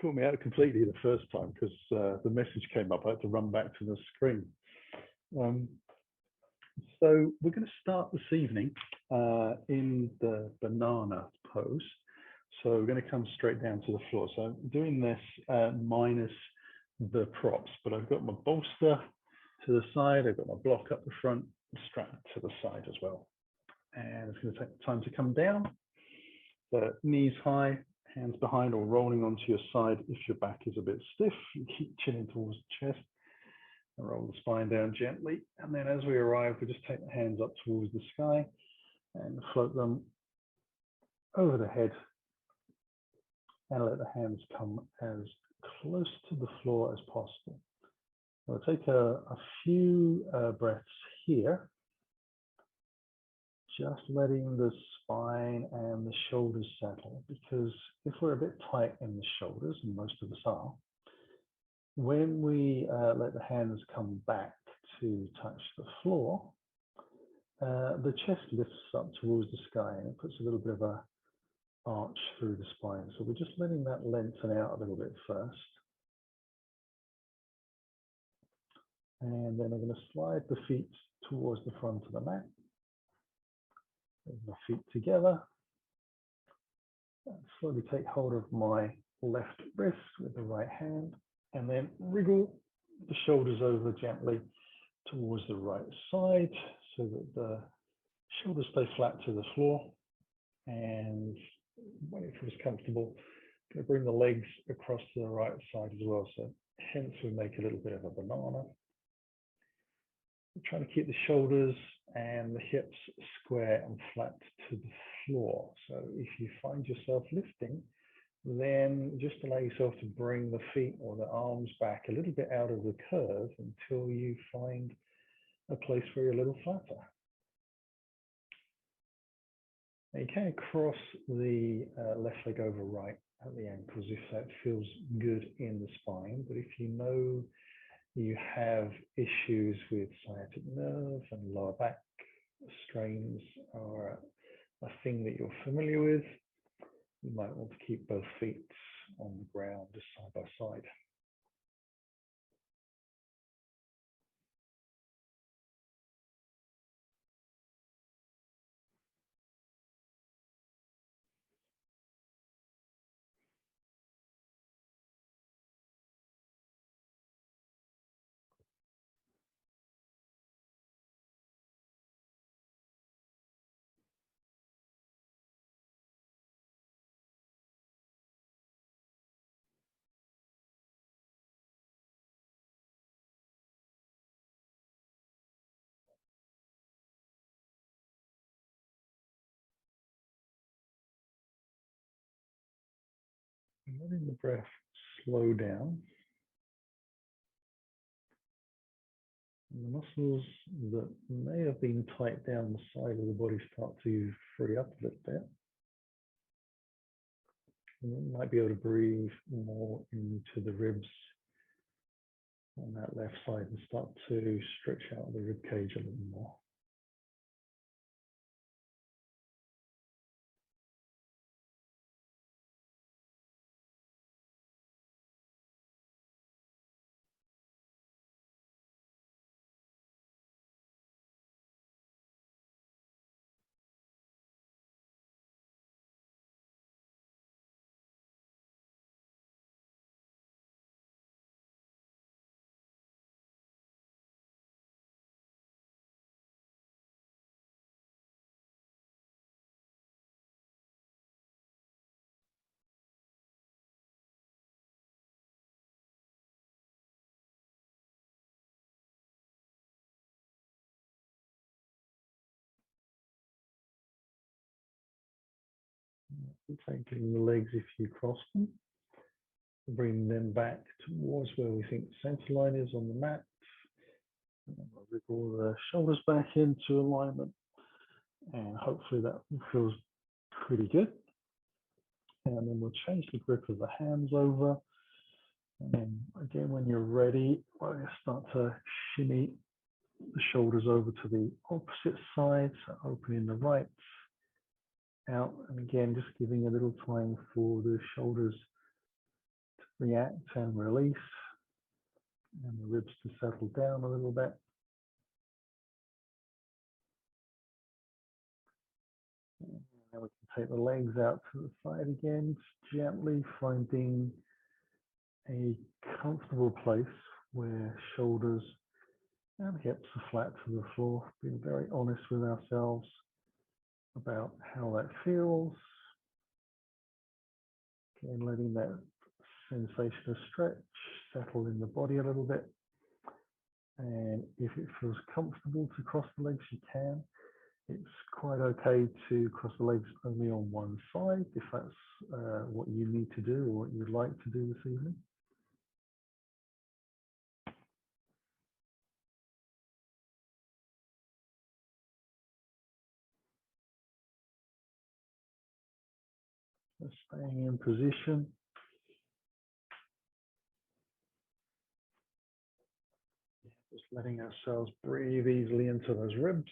caught me out completely the first time because the message came up. I had to run back to the screen. So we're going to start this evening in the banana pose. So we're going to come straight down to the floor. So I'm doing this minus the props, but I've got my bolster to the side. I've got my block up the front, strap to the side as well. And it's going to take time to come down. The knees high, hands behind or rolling onto your side. If your back is a bit stiff, you keep chinning towards the chest and roll the spine down gently. And then as we arrive, we just take the hands up towards the sky and float them over the head and let the hands come as close to the floor as possible. We'll take a few breaths here, just letting the spine and the shoulders settle, because if we're a bit tight in the shoulders, and most of us are, when we let the hands come back to touch the floor, the chest lifts up towards the sky and it puts a little bit of a arch through the spine. So we're just letting that lengthen out a little bit first. And then I'm going to slide the feet towards the front of the mat. Bring my feet together. And slowly take hold of my left wrist with the right hand. And then wriggle the shoulders over gently towards the right side so that the shoulders stay flat to the floor. And when it feels comfortable, I'm going to bring the legs across to the right side as well. So hence we make a little bit of a banana. We're trying to keep the shoulders and the hips square and flat to the floor. So if you find yourself lifting, then just allow yourself to bring the feet or the arms back a little bit out of the curve until you find a place where you're a little flatter. Now you can cross the left leg over right at the ankles if that feels good in the spine. But if you know you have issues with sciatic nerve and lower back strains or a thing that you're familiar with, you might want to keep both feet on the ground just side by side. And letting the breath slow down. And the muscles that may have been tight down the side of the body start to free up a little bit. And you might be able to breathe more into the ribs on that left side and start to stretch out the rib cage a little more. Taking the legs if you cross them, bring them back towards where we think the center line is on the mat. And then we'll wriggle the shoulders back into alignment, and hopefully that feels pretty good. And then we'll change the grip of the hands over. And then again, when you're ready, we'll start to shimmy the shoulders over to the opposite side, so opening the right out, and again just giving a little time for the shoulders react and release, and the ribs to settle down a little bit. And then we can take the legs out to the side again, gently finding a comfortable place where shoulders and hips are flat to the floor, being very honest with ourselves about how that feels. Again, letting that sensation of stretch settle in the body a little bit. And if it feels comfortable to cross the legs, you can. It's quite okay to cross the legs only on one side if that's what you need to do or what you'd like to do this evening. So staying in position. Just letting ourselves breathe easily into those ribs.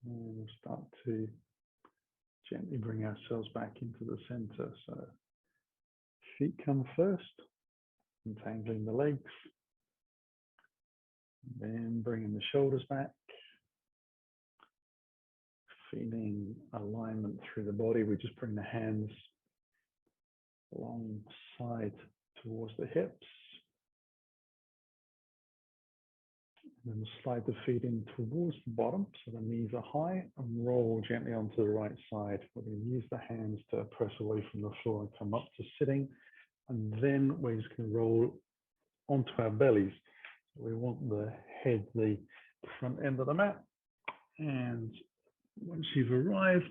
And we'll start to gently bring ourselves back into the center. So feet come first, entangling the legs, then bringing the shoulders back, feeling alignment through the body. We just bring the hands alongside towards the hips. And then slide the feet in towards the bottom, so the knees are high, and roll gently onto the right side. We're going to use the hands to press away from the floor and come up to sitting. And then we're just going to roll onto our bellies. So we want the head, the front end of the mat. And once you've arrived,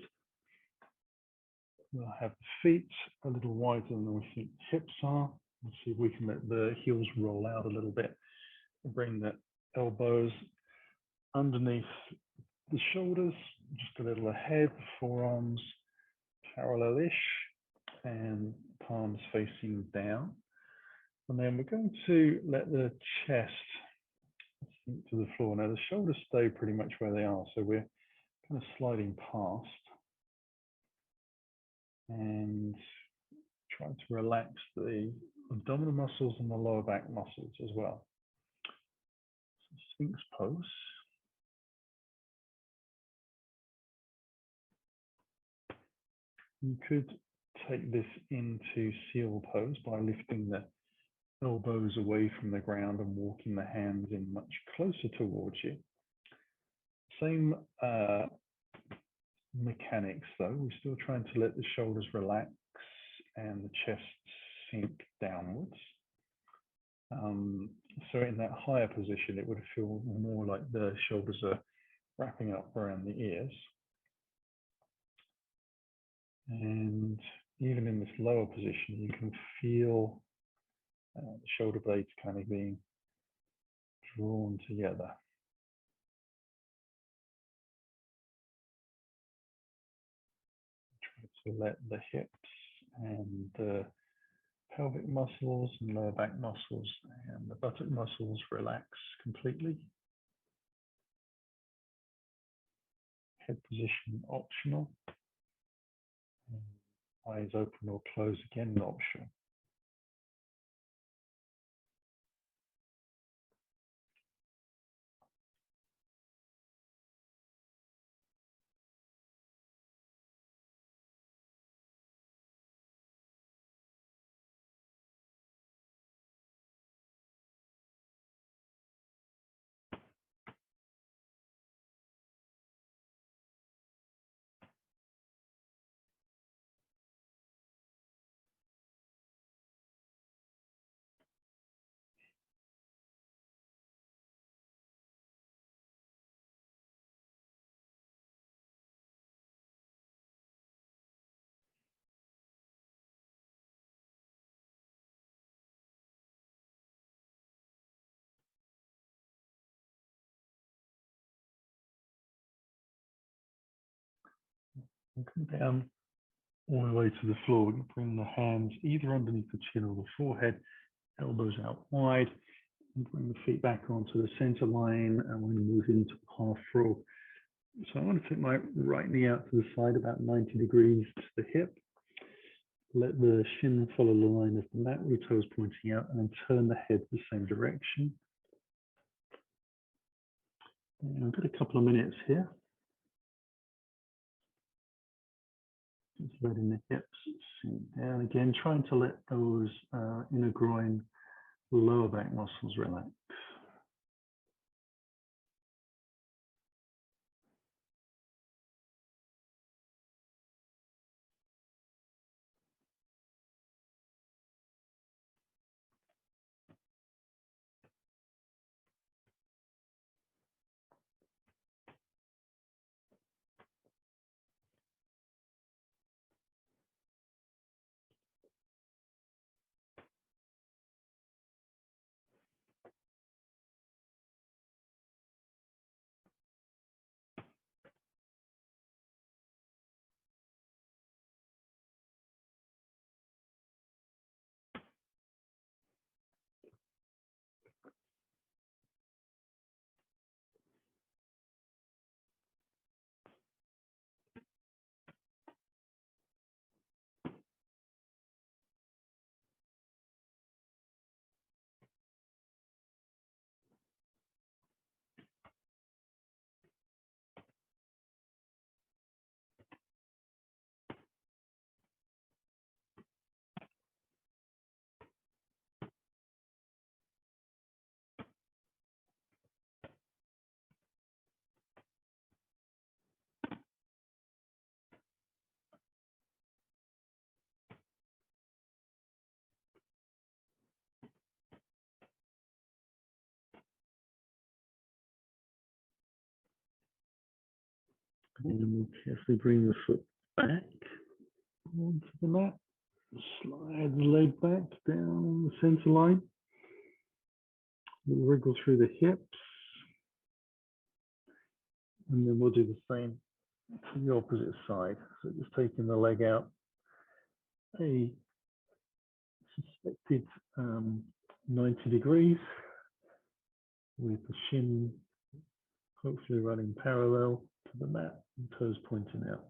we'll have the feet a little wider than we think the hips are. We'll see if we can let the heels roll out a little bit. We'll bring the elbows underneath the shoulders, just a little ahead, forearms parallel-ish, and palms facing down. And then we're going to let the chest sink to the floor. Now the shoulders stay pretty much where they are, so we're kind of sliding past and try to relax the abdominal muscles and the lower back muscles as well. So Sphinx pose. You could take this into seal pose by lifting the elbows away from the ground and walking the hands in much closer towards you. Same mechanics though, we're still trying to let the shoulders relax and the chest sink downwards. So in that higher position, it would feel more like the shoulders are wrapping up around the ears. And even in this lower position, you can feel the shoulder blades kind of being drawn together. Try to let the hips and the pelvic muscles and lower back muscles, and the buttock muscles relax completely. Head position optional. Eyes open or closed again, optional. And come down all the way to the floor. We can bring the hands either underneath the chin or the forehead, elbows out wide, and bring the feet back onto the center line, and we're going to move into half frog. So I want to take my right knee out to the side about 90 degrees to the hip. Let the shin follow the line of the mat, with toes pointing out, and then turn the head the same direction. And I've got a couple of minutes here. Just letting the hips sink down again, trying to let those inner groin, lower back muscles relax. And we'll carefully bring the foot back onto the mat. Slide the leg back down the center line. We'll wriggle through the hips. And then we'll do the same to the opposite side. So just taking the leg out a suspected 90 degrees with the shin hopefully running parallel to the mat and toes pointing out.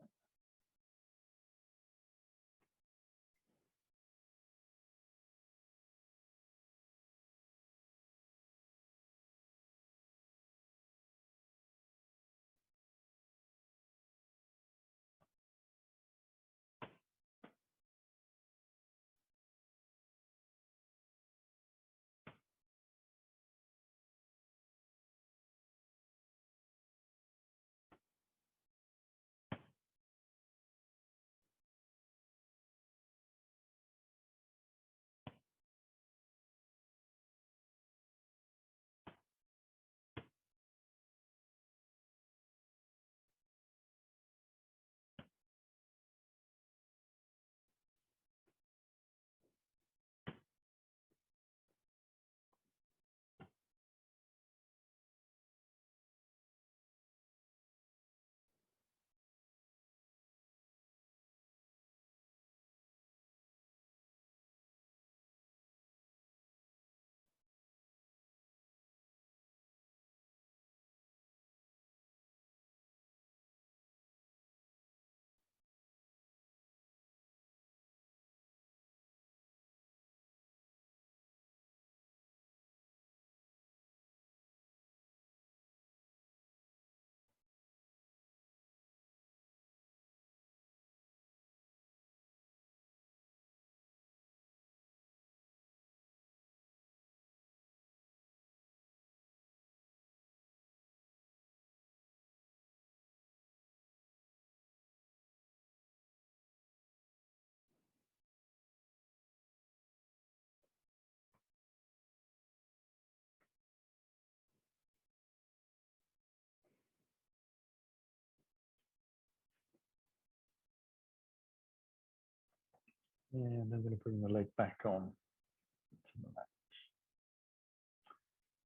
And I'm going to bring the leg back on to the mat.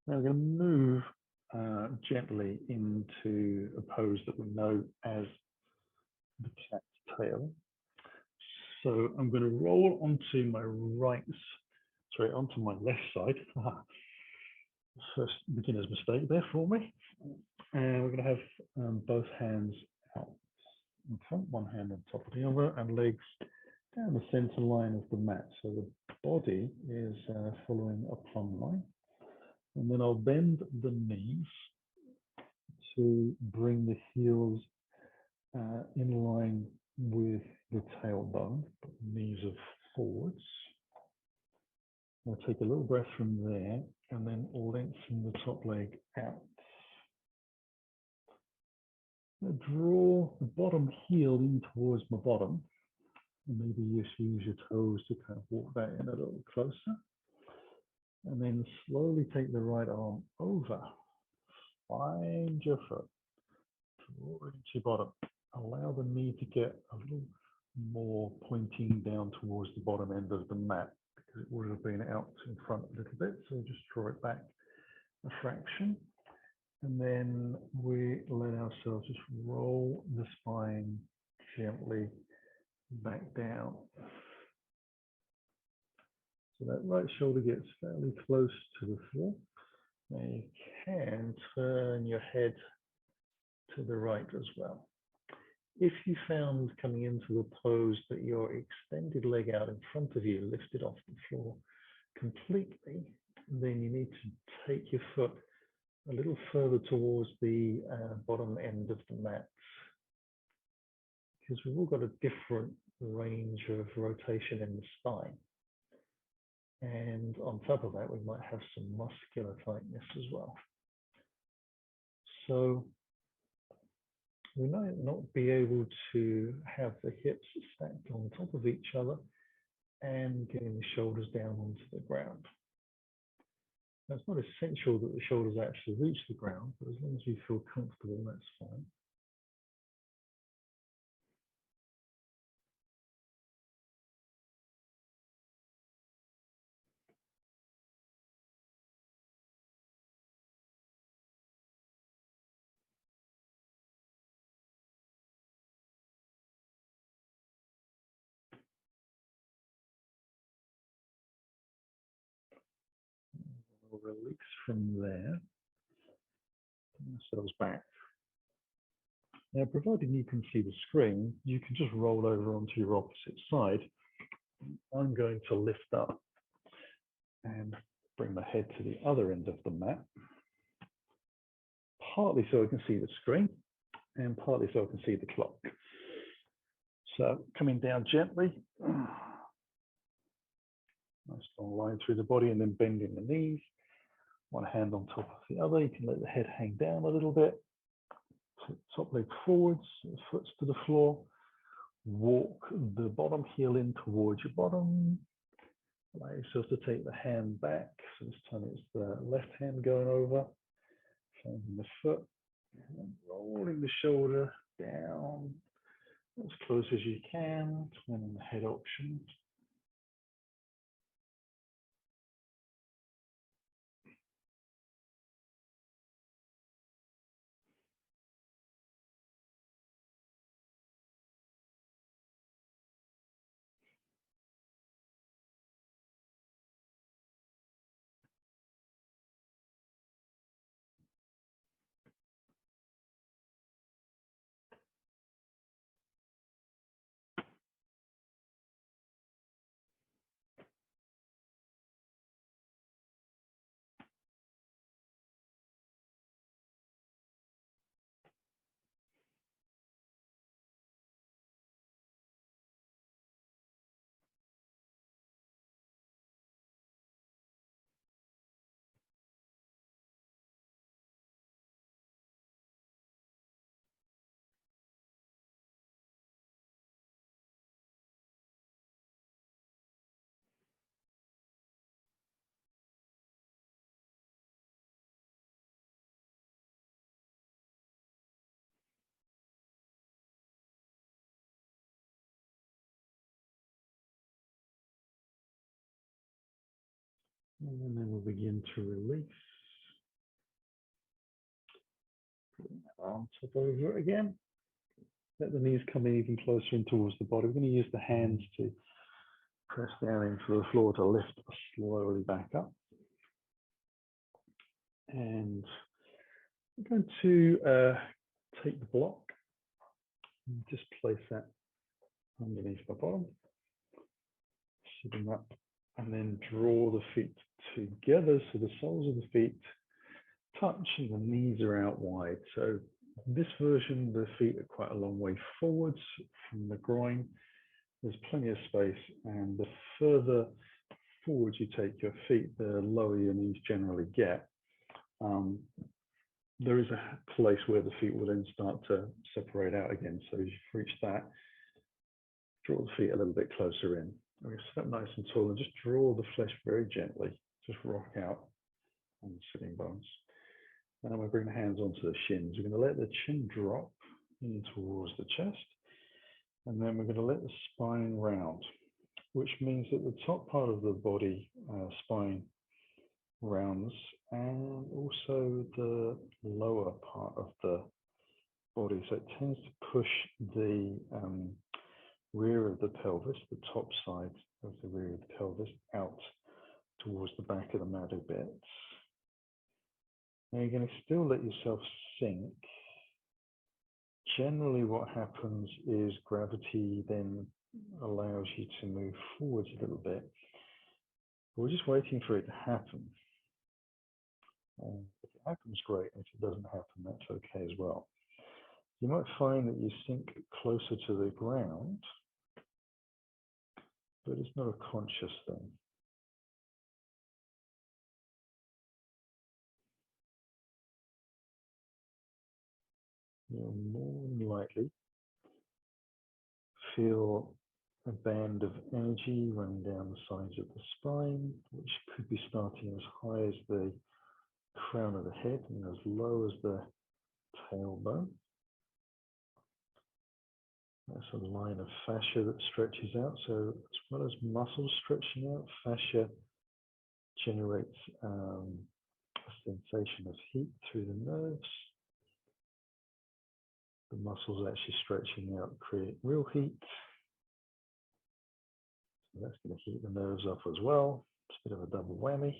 Now we're going to move gently into a pose that we know as the cat's tail. So I'm going to roll onto my onto my left side. First beginner's mistake there for me. And we're going to have both hands out in front, one hand on top of the other, and legs down the center line of the mat. So the body is following a plumb line. And then I'll bend the knees to bring the heels in line with the tailbone, knees are forwards. I'll take a little breath from there and then lengthen the top leg out. I'll draw the bottom heel in towards my bottom, and maybe just use your toes to kind of walk that in a little closer. And then slowly take the right arm over. Find your foot, draw into your bottom. Allow the knee to get a little more pointing down towards the bottom end of the mat, because it would have been out in front a little bit. So just draw it back a fraction. And then we let ourselves just roll the spine gently back down. So that right shoulder gets fairly close to the floor. Now you can turn your head to the right as well. If you found coming into the pose that your extended leg out in front of you lifted off the floor completely, then you need to take your foot a little further towards the bottom end of the mat, because we've all got a different range of rotation in the spine. And on top of that, we might have some muscular tightness as well. So we might not be able to have the hips stacked on top of each other and getting the shoulders down onto the ground. Now, it's not essential that the shoulders actually reach the ground, but as long as you feel comfortable, that's fine. We'll release from there, bring ourselves back. Now, provided you can see the screen, you can just roll over onto your opposite side. I'm going to lift up and bring my head to the other end of the mat, partly so I can see the screen and partly so I can see the clock. So coming down gently, nice long line through the body, and then bending the knees, one hand on top of the other. You can let the head hang down a little bit. Top leg forwards, foot to the floor. Walk the bottom heel in towards your bottom. Allow yourself to take the hand back. So this time it's the left hand going over, finding the foot, and rolling the shoulder down as close as you can, turning the head option. And then we'll begin to release. Arm top over it again. Let the knees come in even closer in towards the body. We're going to use the hands to press down into the floor to lift slowly back up. And I'm going to take the block and just place that underneath my bottom, sitting up, and then draw the feet together so the soles of the feet touch and the knees are out wide. So this version, the feet are quite a long way forwards from the groin. There's plenty of space, and the further forward you take your feet, the lower your knees generally get. There is a place where the feet will then start to separate out again. So as you've reached that, draw the feet a little bit closer in. Okay, sit up nice and tall and just draw the flesh very gently. Just rock out on the sitting bones. And then we'll bring the hands onto the shins. We're going to let the chin drop in towards the chest. And then we're going to let the spine round, which means that the top part of the body, spine, rounds, and also the lower part of the body. So it tends to push the rear of the pelvis, the top side of the rear of the pelvis, out towards the back of the mat a bit. Now you're going to still let yourself sink. Generally what happens is gravity then allows you to move forwards a little bit. We're just waiting for it to happen. And if it happens, great. If it doesn't happen, that's okay as well. You might find that you sink closer to the ground, but it's not a conscious thing. You'll more than likely feel a band of energy running down the sides of the spine, which could be starting as high as the crown of the head and as low as the tailbone. That's a line of fascia that stretches out. So as well as muscles stretching out, fascia generates a sensation of heat through the nerves. The muscles actually stretching out create real heat. So that's going to heat the nerves up as well. It's a bit of a double whammy.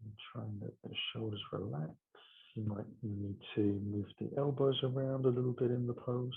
And try and let the shoulders relax. You might need to move the elbows around a little bit in the pose.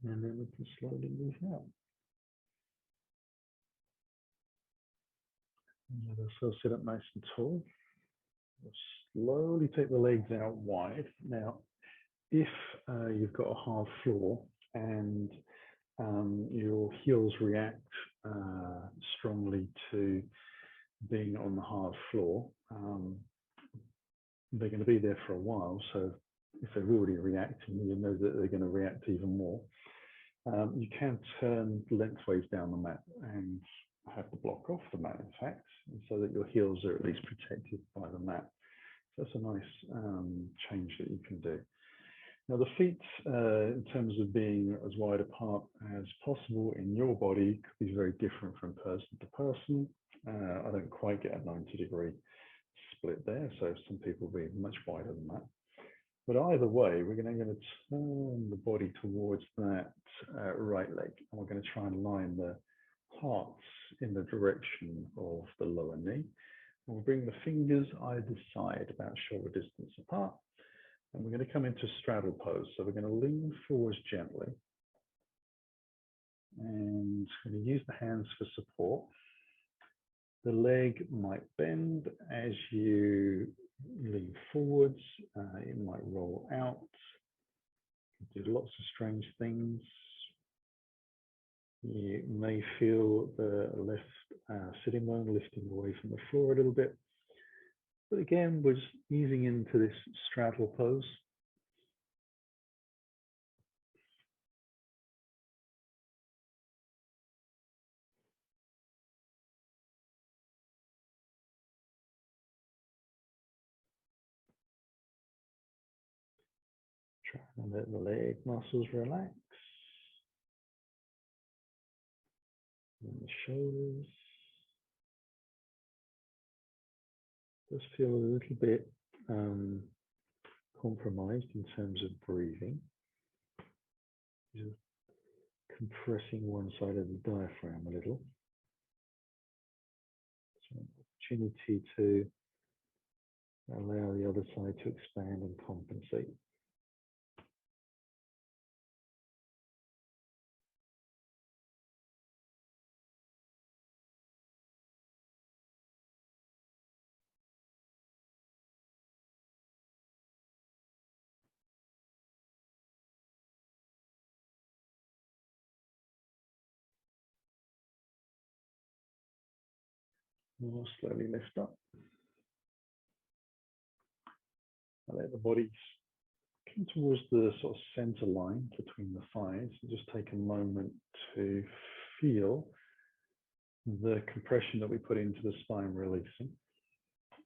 And then we can slowly move out. And so sit up nice and tall. We'll slowly take the legs out wide. Now, if you've got a hard floor and your heels react strongly to being on the hard floor, they're going to be there for a while. So if they're already reacting, you know that they're going to react even more. You can turn lengthways down the mat and have the block off the mat, in fact, so that your heels are at least protected by the mat. So that's a nice change that you can do. Now the feet, in terms of being as wide apart as possible in your body, could be very different from person to person. I don't quite get a 90-degree split there, so some people will be much wider than that. But either way, we're going to turn the body towards that right leg, and we're going to try and line the hearts in the direction of the lower knee. And we'll bring the fingers either side, about shoulder distance apart, and we're going to come into straddle pose. So we're going to lean forwards gently, and we're going to use the hands for support. The leg might bend as you lean forwards, it might roll out, do lots of strange things. You may feel the left sitting bone lifting away from the floor a little bit. But again, we're just easing into this straddle pose. Try and let the leg muscles relax. And the shoulders. Just feel a little bit compromised in terms of breathing. Just compressing one side of the diaphragm a little. So an opportunity to allow the other side to expand and compensate. We'll slowly lift up. I let the body come towards the sort of center line between the thighs and just take a moment to feel the compression that we put into the spine releasing.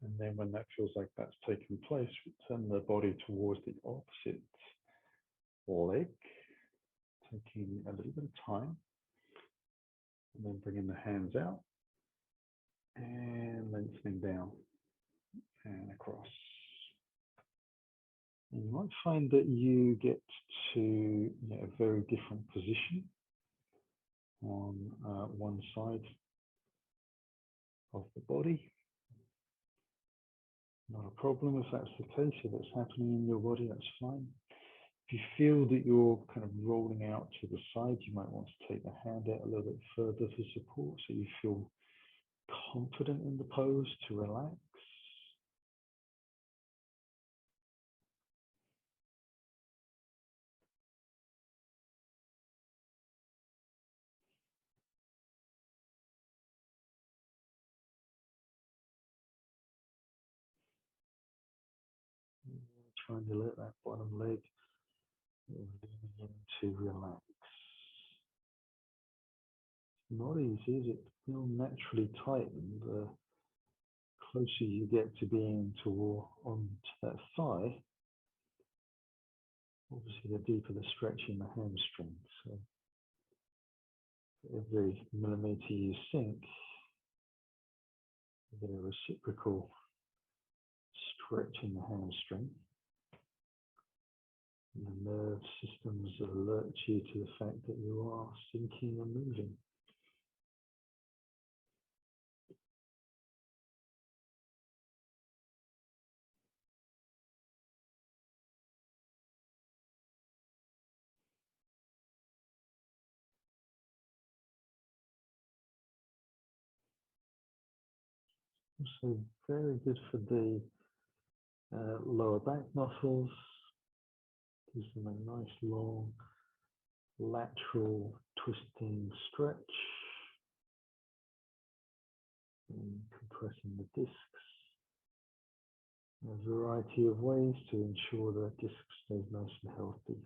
And then when that feels like that's taken place, we turn the body towards the opposite leg, taking a little bit of time, and then bringing the hands out and lengthening down and across. And you might find that you get to a very different position on one side of the body. Not a problem if that's the case. If it's happening in your body, that's fine. If you feel that you're kind of rolling out to the side, you might want to take the hand out a little bit further for support so you feel confident in the pose to relax. Trying to let that bottom leg leaning in to relax. Not easy, is it? Feel naturally tightened the closer you get to being onto that thigh. Obviously, the deeper the stretch in the hamstring. So every millimeter you sink, you get a reciprocal stretch in the hamstring. And the nerve systems alert you to the fact that you are sinking and moving. Also very good for the lower back muscles. Gives them a nice long lateral twisting stretch and compressing the discs. A variety of ways to ensure the disc stays nice and healthy.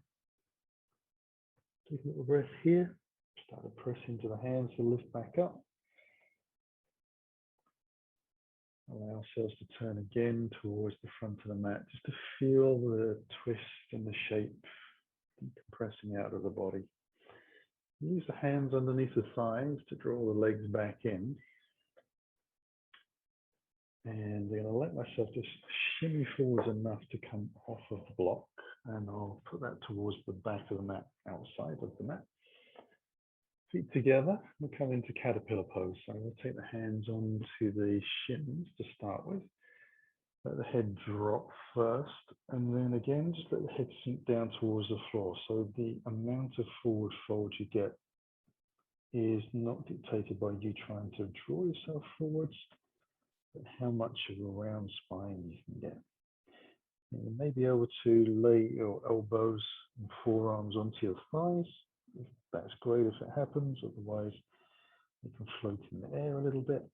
Take a little breath here. Start to press into the hands to lift back up. Allow ourselves to turn again towards the front of the mat, just to feel the twist and the shape decompressing out of the body. Use the hands underneath the thighs to draw the legs back in. And I'm going to let myself just shimmy forwards enough to come off of the block. And I'll put that towards the back of the mat, outside of the mat. Feet together, we'll come into caterpillar pose. So we'll take the hands onto the shins to start with. Let the head drop first, and then again, just let the head sink down towards the floor. So the amount of forward fold you get is not dictated by you trying to draw yourself forwards, but how much of a round spine you can get. And you may be able to lay your elbows and forearms onto your thighs. That's great if it happens, otherwise you can float in the air a little bit.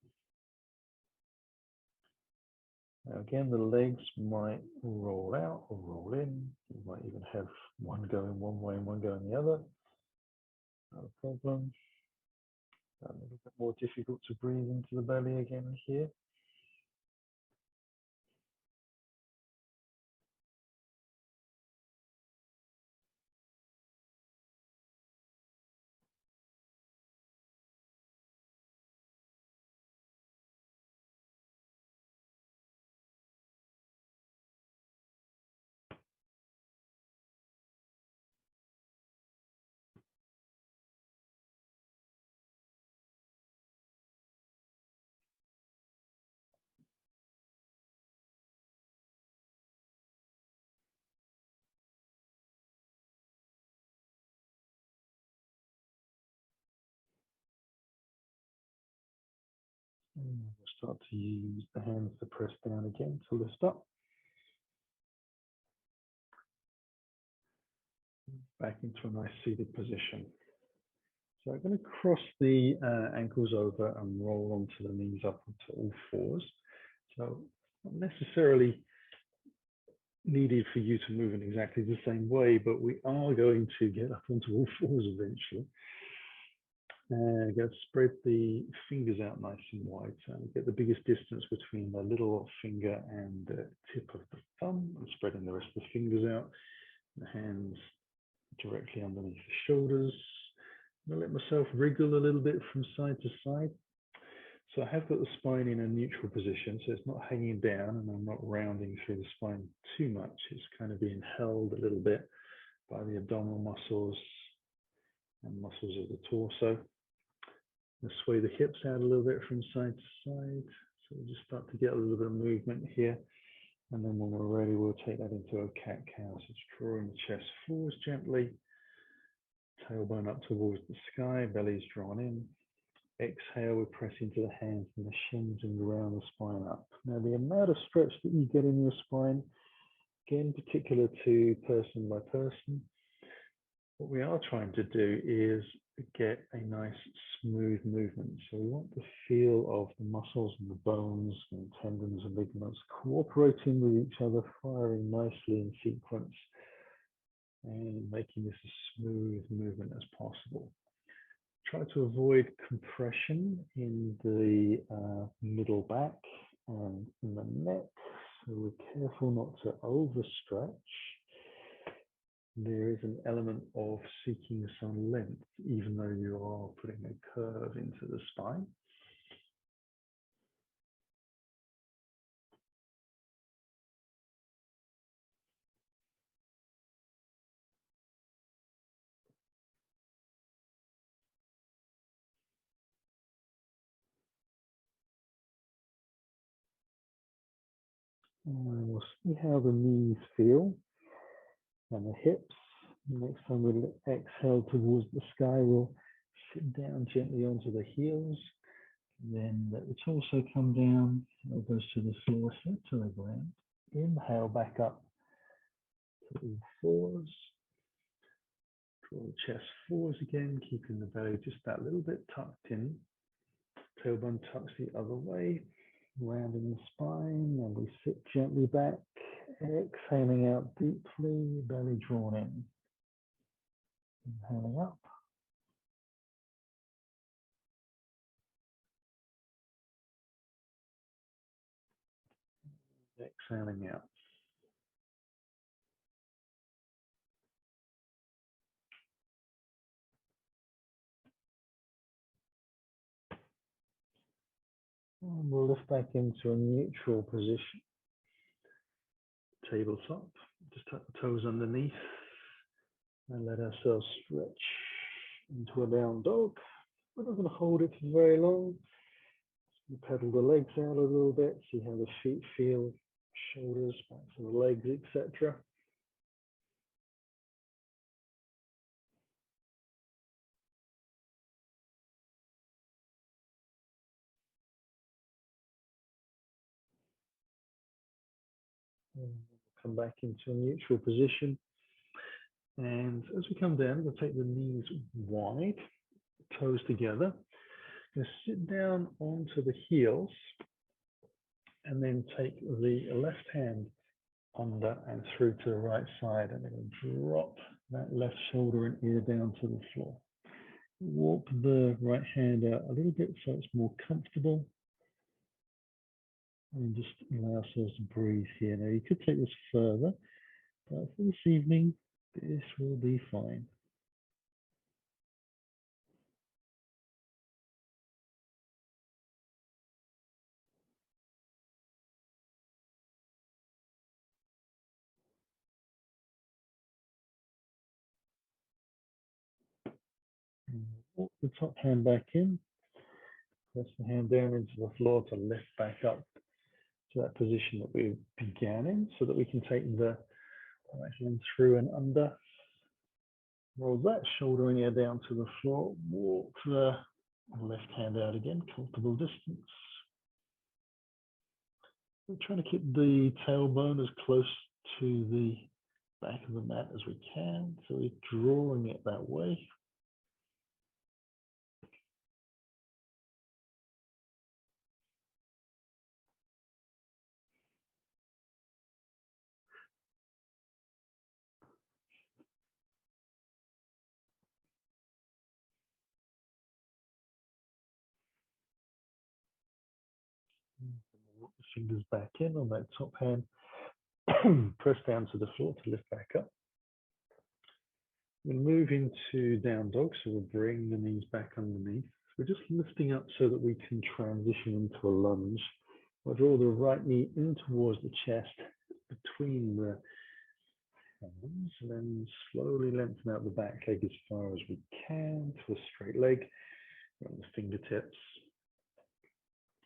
Now again, the legs might roll out or roll in. You might even have one going one way and one going the other. Not a problem. A little bit more difficult to breathe into the belly again here. And we'll start to use the hands to press down again to lift up. Back into a nice seated position. So I'm going to cross the ankles over and roll onto the knees up onto all fours. So not necessarily needed for you to move in exactly the same way, but we are going to get up onto all fours eventually. And go spread the fingers out nice and wide. So get the biggest distance between the little finger and the tip of the thumb, and spreading the rest of the fingers out. The hands directly underneath the shoulders. I'm going to let myself wriggle a little bit from side to side. So I have got the spine in a neutral position, so it's not hanging down and I'm not rounding through the spine too much. It's kind of being held a little bit by the abdominal muscles and muscles of the torso. And sway the hips out a little bit from side to side. So we'll just start to get a little bit of movement here. And then when we're ready, we'll take that into a cat-cow. So just drawing the chest forwards gently. Tailbone up towards the sky, belly's drawn in. Exhale, we press into the hands and the shins and round the spine up. Now the amount of stretch that you get in your spine, again, particular to person by person. What we are trying to do is get a nice smooth movement. So we want the feel of the muscles and the bones and tendons and ligaments cooperating with each other, firing nicely in sequence and making this as smooth movement as possible. Try to avoid compression in the middle back and in the neck. So we're careful not to overstretch. There is an element of seeking some length, even though you are putting a curve into the spine. And we'll see how the knees feel and the hips. Next time we'll exhale towards the sky, we'll sit down gently onto the heels. Then let the torso come down, elbows to the floor, head to the ground. Inhale back up to all fours. Draw the chest forwards again, keeping the belly just that little bit tucked in. Tailbone tucks the other way, rounding the spine, and we sit gently back, exhaling out deeply, belly drawn in. Inhaling up. Exhaling out. And we'll lift back into a neutral position. Tabletop. Just tuck the toes underneath and let ourselves stretch into a down dog. We're not going to hold it for very long. We pedal the legs out a little bit, see how the feet feel, shoulders, backs of the legs, etc. We'll come back into a neutral position. And as we come down, we'll take the knees wide, toes together. We're going to sit down onto the heels and then take the left hand under and through to the right side, and then drop that left shoulder and ear down to the floor. Walk the right hand out a little bit so it's more comfortable. And just allow ourselves to breathe here. Now you could take this further, but for this evening, this will be fine. Walk the top hand back in. Press the hand down into the floor to lift back up to that position that we began in, so that we can take the right hand through and under. Roll that shoulder and ear down to the floor. Walk the left hand out again, comfortable distance. We're trying to keep the tailbone as close to the back of the mat as we can, so we're drawing it that way. Walk the fingers back in on that top hand. Press down to the floor to lift back up. We'll move into down dog, so we'll bring the knees back underneath. We're just lifting up so that we can transition into a lunge. I'll draw the right knee in towards the chest, between the hands, and then slowly lengthen out the back leg as far as we can to a straight leg on the fingertips.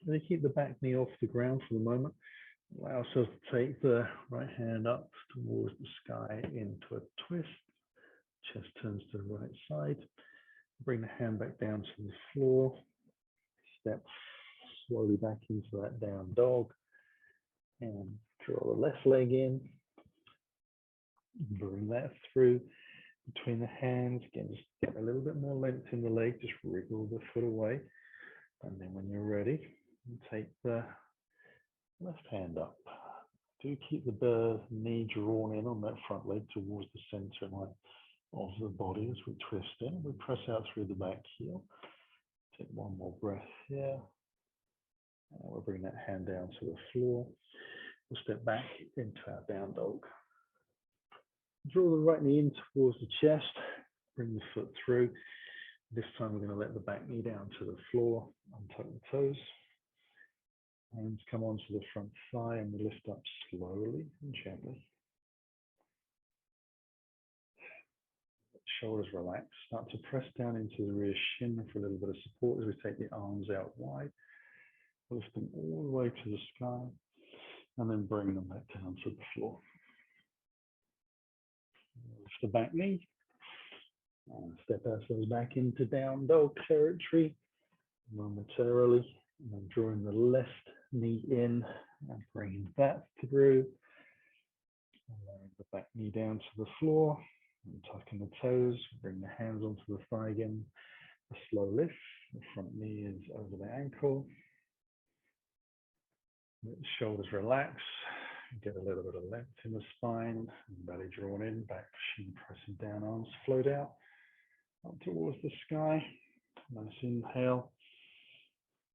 And then keep the back knee off the ground for the moment. Allow ourselves to take the right hand up towards the sky into a twist. Chest turns to the right side. Bring the hand back down to the floor. Step slowly back into that down dog. And draw the left leg in. Bring that through between the hands. Again, just get a little bit more length in the leg. Just wriggle the foot away. And then when you're ready, take the left hand up. Do keep the knee drawn in on that front leg towards the center line of the body as we twist in. We press out through the back heel. Take one more breath here. And we'll bring that hand down to the floor. We'll step back into our down dog. Draw the right knee in towards the chest. Bring the foot through. This time we're going to let the back knee down to the floor. Untuck the toes. Hands come onto the front thigh and we lift up slowly and gently. Shoulders relax. Start to press down into the rear shin for a little bit of support as we take the arms out wide. Lift them all the way to the sky and then bring them back down to the floor. Lift the back knee and step ourselves back into down dog territory momentarily. And then drawing the left knee in and bringing that through. And lowering the back knee down to the floor and tucking the toes. Bring the hands onto the thigh again. A slow lift. The front knee is over the ankle. Let the shoulders relax. Get a little bit of length in the spine. Belly drawn in, back shin pressing down, arms float out up towards the sky. Nice inhale.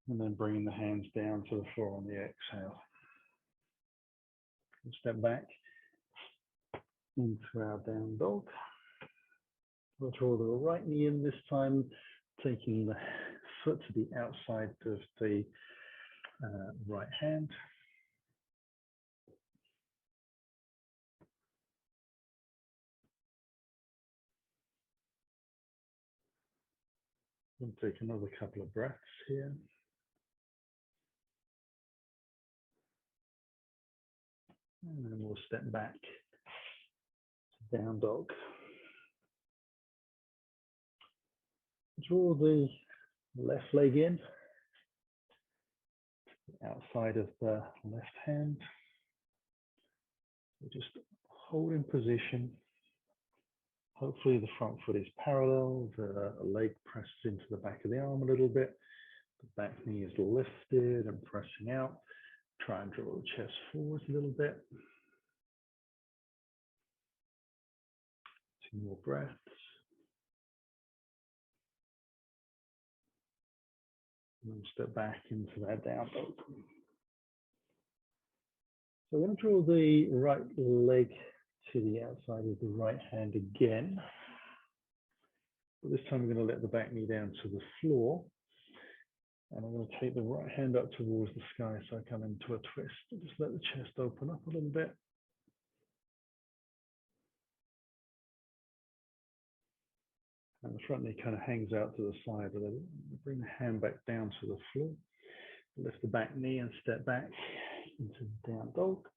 And then bringing the hands down to the floor on the exhale. Step back into our down dog. We'll draw the right knee in this time, taking the foot to the outside of the right hand. We'll take another couple of breaths here. And then we'll step back to down dog. Draw the left leg in, outside of the left hand. We'll just hold in position. Hopefully the front foot is parallel, the leg presses into the back of the arm a little bit. The back knee is lifted and pressing out. Try and draw the chest forward a little bit. 2 more breaths. And then step back into that down dog. So we're going to draw the right leg to the outside of the right hand again. But this time we're going to let the back knee down to the floor. And I'm going to take the right hand up towards the sky so I come into a twist. Just let the chest open up a little bit. And the front knee kind of hangs out to the side. Bring the hand back down to the floor. Lift the back knee and step back into the down dog.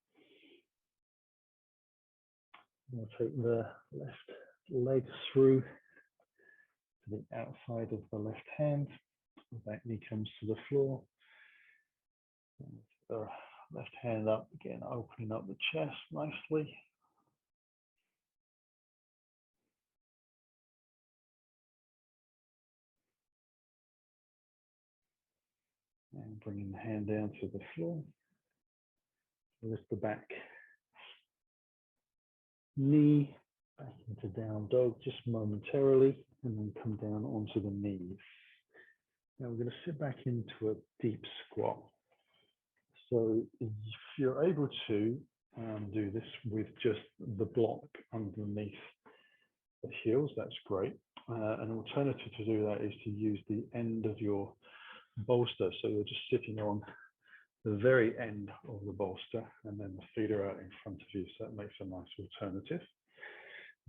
We'll take the left leg through to the outside of the left hand. The back knee comes to the floor. And the left hand up again, opening up the chest nicely. And bringing the hand down to the floor. Lift the back knee back into down dog just momentarily, and then come down onto the knees. Now we're going to sit back into a deep squat. So if you're able to do this with just the block underneath the heels, that's great. An alternative to do that is to use the end of your bolster. So you're just sitting on the very end of the bolster, and then the feet are out in front of you. So that makes a nice alternative.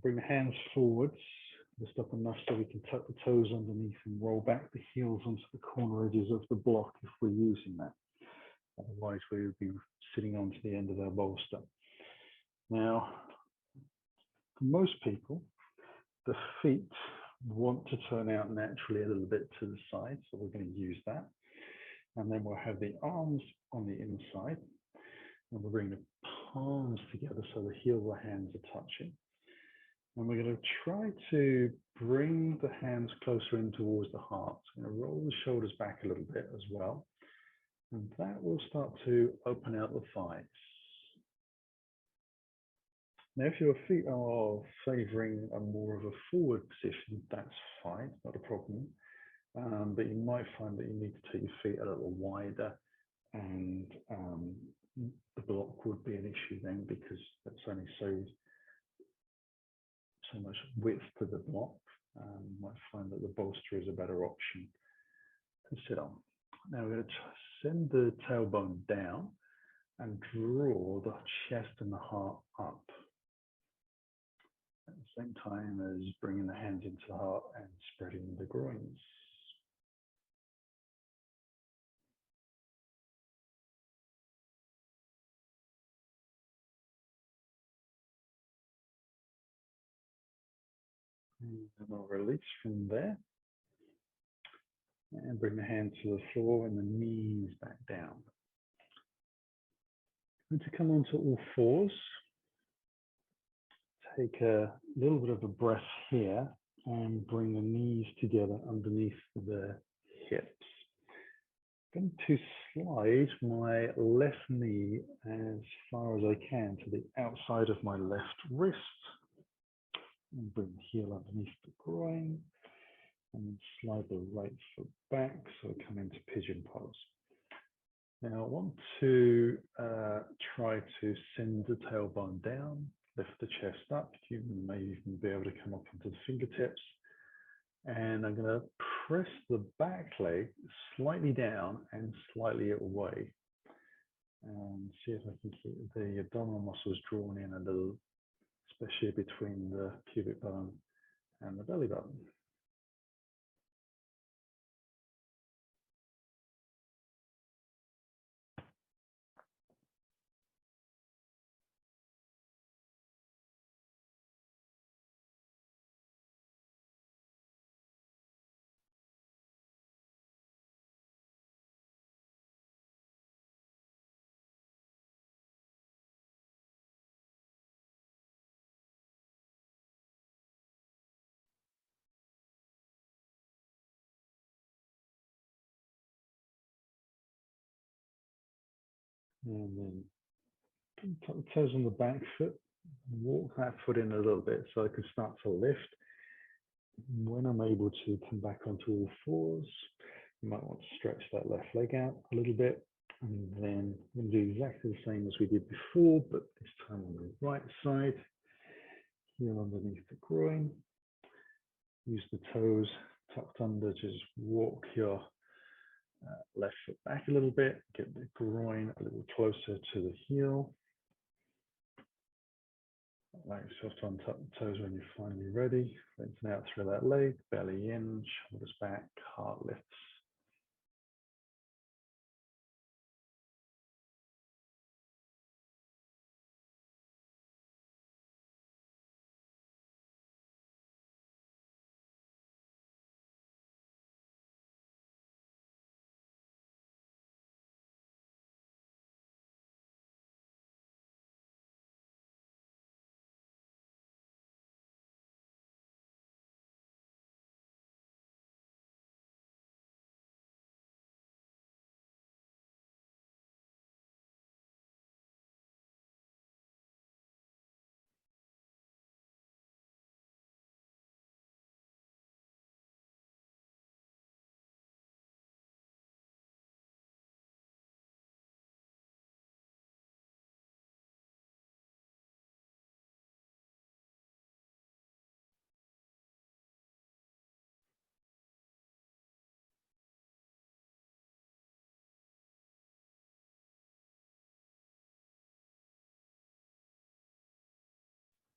Bring the hands forwards, lift up enough so we can tuck the toes underneath and roll back the heels onto the corner edges of the block if we're using that. Otherwise, we would be sitting onto the end of our bolster. Now, for most people, the feet want to turn out naturally a little bit to the side, so we're going to use that. And then we'll have the arms on the inside, and we'll bring the palms together so the heel of the hands are touching. And we're going to try to bring the hands closer in towards the heart. So we're going to roll the shoulders back a little bit as well. And that will start to open out the thighs. Now, if your feet are favoring a more of a forward position, that's fine, not a problem. But you might find that you need to take your feet a little wider, and the block would be an issue then, because that's only so much width to the block. You might find that the bolster is a better option to sit on. Now we're going to send the tailbone down and draw the chest and the heart up. At the same time as bringing the hands into the heart and spreading the groins. And then I'll release from there. And bring the hand to the floor and the knees back down. And to come onto all fours, take a little bit of a breath here and bring the knees together underneath the hips. I'm going to slide my left knee as far as I can to the outside of my left wrist and bring the heel underneath the groin and then slide the right foot back so I come into pigeon pose. Now I want to try to send the tailbone down, lift the chest up. You may even be able to come up onto the fingertips. And I'm going to press the back leg slightly down and slightly away. And see if I can keep the abdominal muscles drawn in a little, especially between the pubic bone and the belly button. And then tuck the toes on the back foot, walk that foot in a little bit so I can start to lift. When I'm able to come back onto all fours, you might want to stretch that left leg out a little bit. And then we're going to do exactly the same as we did before, but this time on the right side. Heel underneath the groin. Use the toes tucked under, just walk your left foot back a little bit, get the groin a little closer to the heel. Allow yourself to untuck the toes when you're finally ready. Lengthen out through that leg, belly in, shoulders back, heart lifts.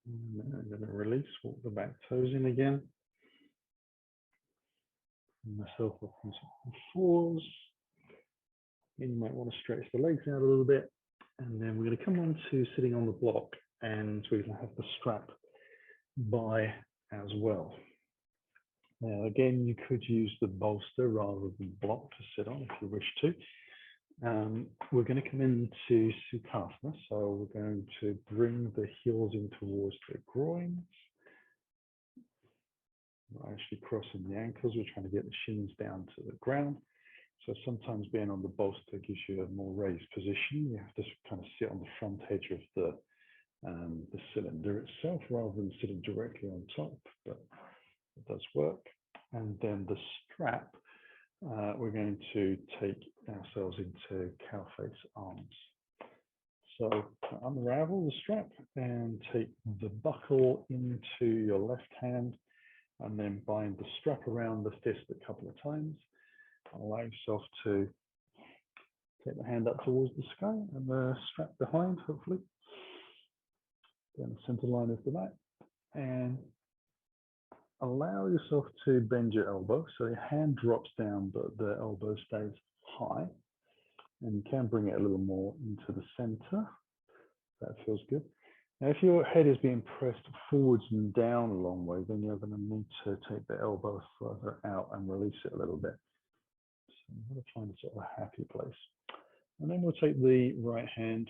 And then I'm going to release, walk the back toes in again. Bring myself up into fours. And you might want to stretch the legs out a little bit. And then we're going to come on to sitting on the block, and we're going to have the strap by as well. Now, again, you could use the bolster rather than block to sit on if you wish to. We're going to come into Sukhasana, so we're going to bring the heels in towards the groins. We're actually crossing the ankles. We're trying to get the shins down to the ground. So sometimes being on the bolster gives you a more raised position. You have to kind of sit on the front edge of the cylinder itself rather than sitting directly on top, but it does work. And then the strap, we're going to take ourselves into cow face arms. So unravel the strap and take the buckle into your left hand and then bind the strap around the fist a couple of times. Allow yourself to take the hand up towards the sky and the strap behind, hopefully. Down the center line of the mat. And allow yourself to bend your elbow so your hand drops down but the elbow stays high, and you can bring it a little more into the center. That feels good. Now if your head is being pressed forwards and down a long way, then you're going to need to take the elbow further out and release it a little bit. So I'm going to find a sort of a happy place. And then we'll take the right hand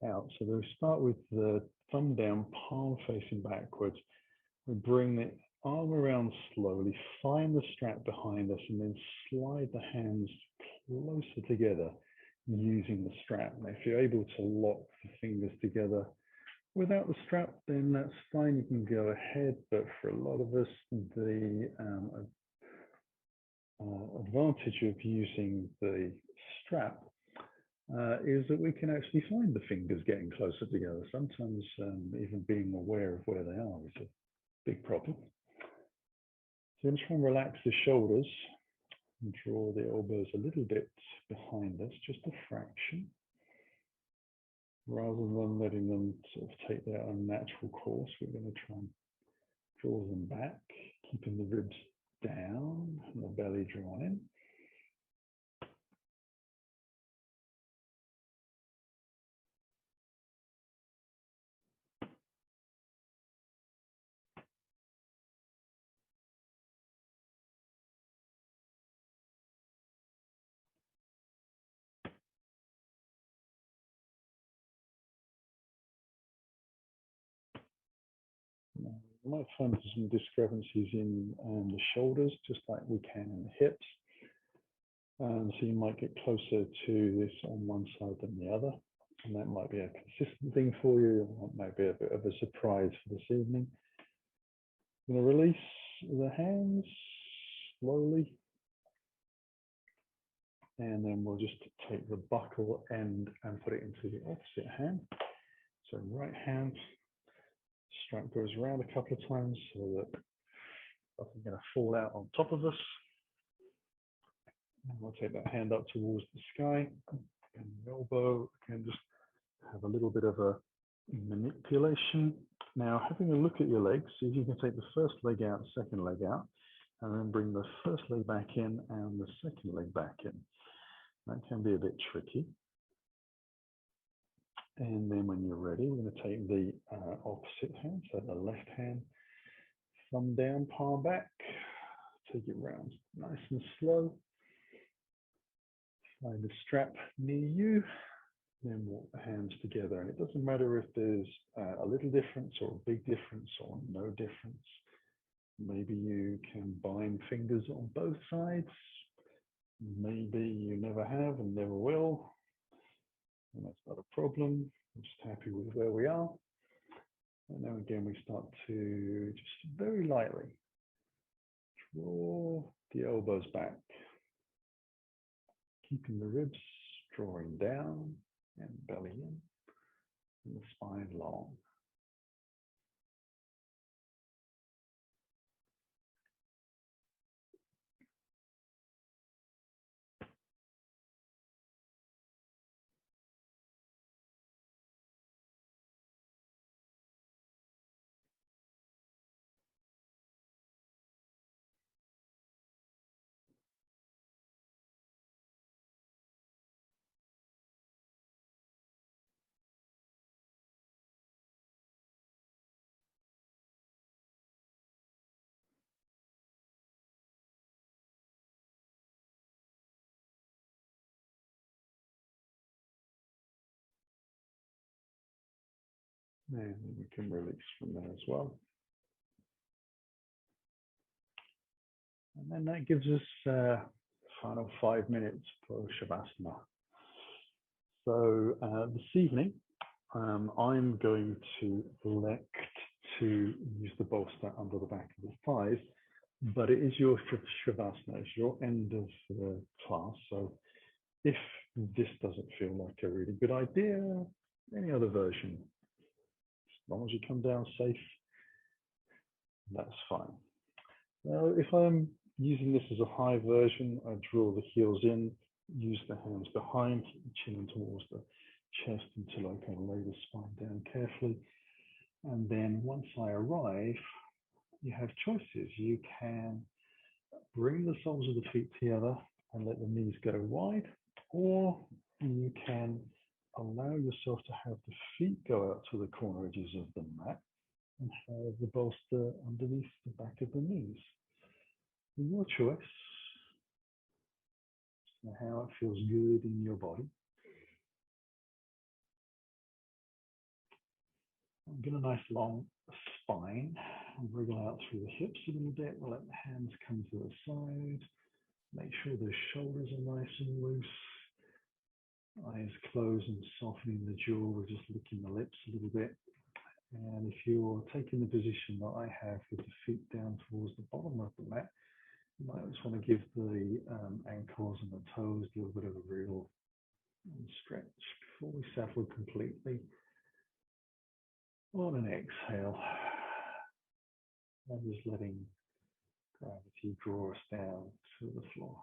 out. So we'll start with the thumb down, palm facing backwards. We bring the arm around slowly, find the strap behind us, and then slide the hands closer together using the strap. Now, if you're able to lock the fingers together without the strap, then that's fine. You can go ahead, but for a lot of us, the advantage of using the strap is that we can actually find the fingers getting closer together. Sometimes even being aware of where they are is a big problem. So I'm just going to relax the shoulders and draw the elbows a little bit behind us, just a fraction, rather than letting them sort of take their unnatural course. We're going to try and draw them back, keeping the ribs down and the belly drawn in. You might find some discrepancies in the shoulders, just like we can in the hips. So you might get closer to this on one side than the other. And that might be a consistent thing for you. It might be a bit of a surprise for this evening. I'm going to release the hands slowly. And then we'll just take the buckle end and put it into the opposite hand. So right hand, strap goes around a couple of times so that nothing's going to fall out on top of us. And we'll take that hand up towards the sky and the elbow, and just have a little bit of a manipulation. Now, having a look at your legs, see if you can take the first leg out, second leg out, and then bring the first leg back in and the second leg back in. That can be a bit tricky. And then when you're ready, we're going to take the opposite hand, so the left hand, thumb down, palm back, take it round nice and slow. Find the strap near you, then walk the hands together. And it doesn't matter if there's a little difference or a big difference or no difference. Maybe you can bind fingers on both sides. Maybe you never have and never will. And that's not a problem. I'm just happy with where we are. And now again, we start to just very lightly draw the elbows back, keeping the ribs drawing down and belly in, and the spine long. And we can release from there as well. And then that gives us final 5 minutes for Shavasana. So this evening, I'm going to elect to use the bolster under the back of the thighs, but it is your Shavasana, it's your end of the class. So if this doesn't feel like a really good idea, any other version, as long as you come down safe, that's fine. Now, if I'm using this as a high version, I draw the heels in, use the hands behind, keep the chin towards the chest until I can lay the spine down carefully. And then once I arrive, you have choices. You can bring the soles of the feet together and let the knees go wide, or you can allow yourself to have the feet go out to the corner edges of the mat and have the bolster underneath the back of the knees. Your choice. So how it feels good in your body. Get a nice long spine and wriggle out through the hips a little bit. We'll let the hands come to the side. Make sure the shoulders are nice and loose. Eyes closed and softening the jaw. We're just licking the lips a little bit. And if you're taking the position that I have with the feet down towards the bottom of the mat, you might just want to give the ankles and the toes a little bit of a wriggle and stretch before we settle completely. On an exhale, and just letting gravity draw us down to the floor.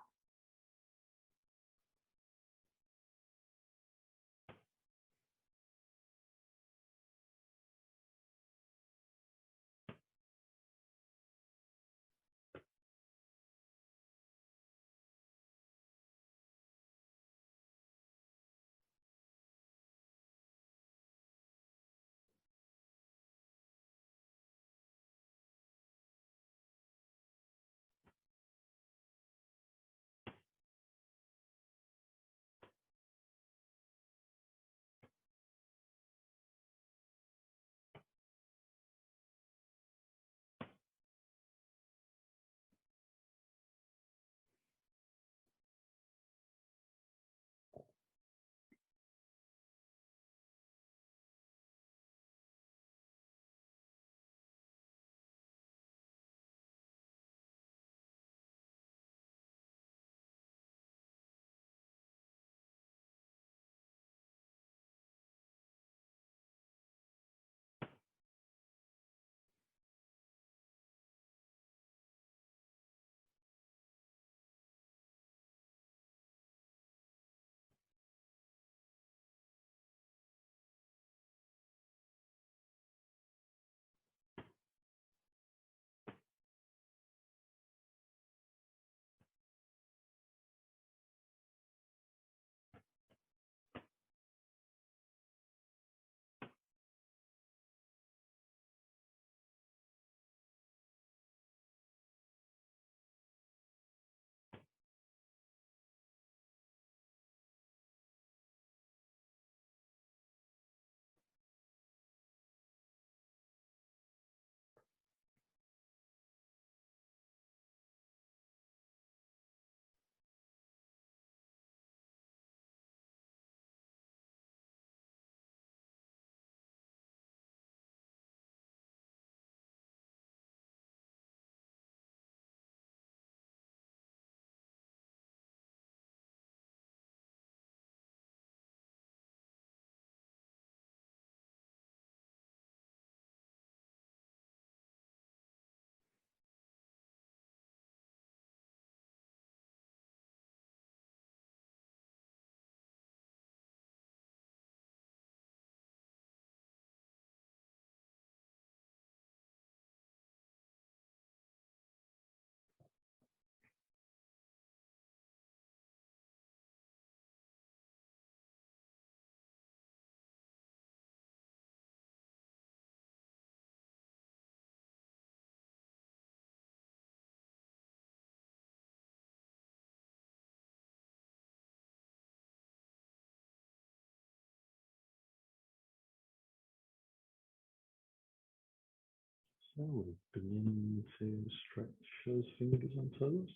So we're beginning to stretch those fingers and toes,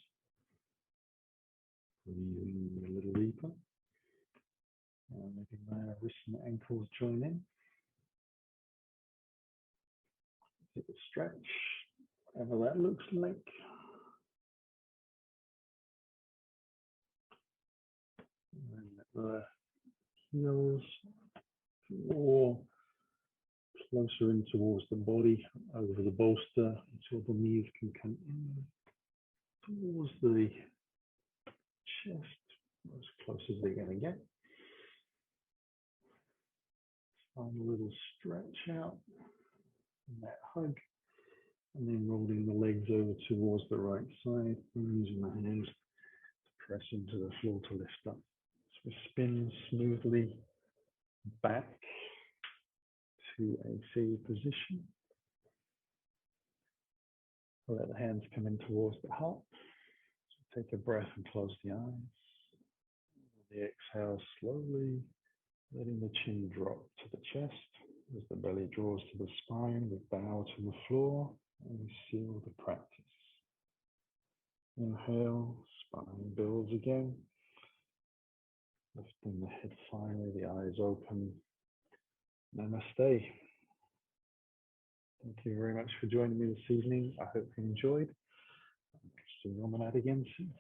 breathing a little deeper. And maybe my wrists and ankles join in. Take a stretch, whatever that looks like. And let the heels draw closer in towards the body, over the bolster, until the knees can come in towards the chest, as close as they're going to get. Find a little stretch out in that hug, and then rolling the legs over towards the right side, and using the hands to press into the floor to lift up. So we spin smoothly back to a seated position. Let the hands come in towards the heart. So take a breath and close the eyes. The exhale, slowly letting the chin drop to the chest as the belly draws to the spine. We bow to the floor and we seal the practice. Inhale, spine builds again. Lifting the head finally, the eyes open. Namaste. Thank you very much for joining me this evening. I hope you enjoyed. See you on the mat again soon.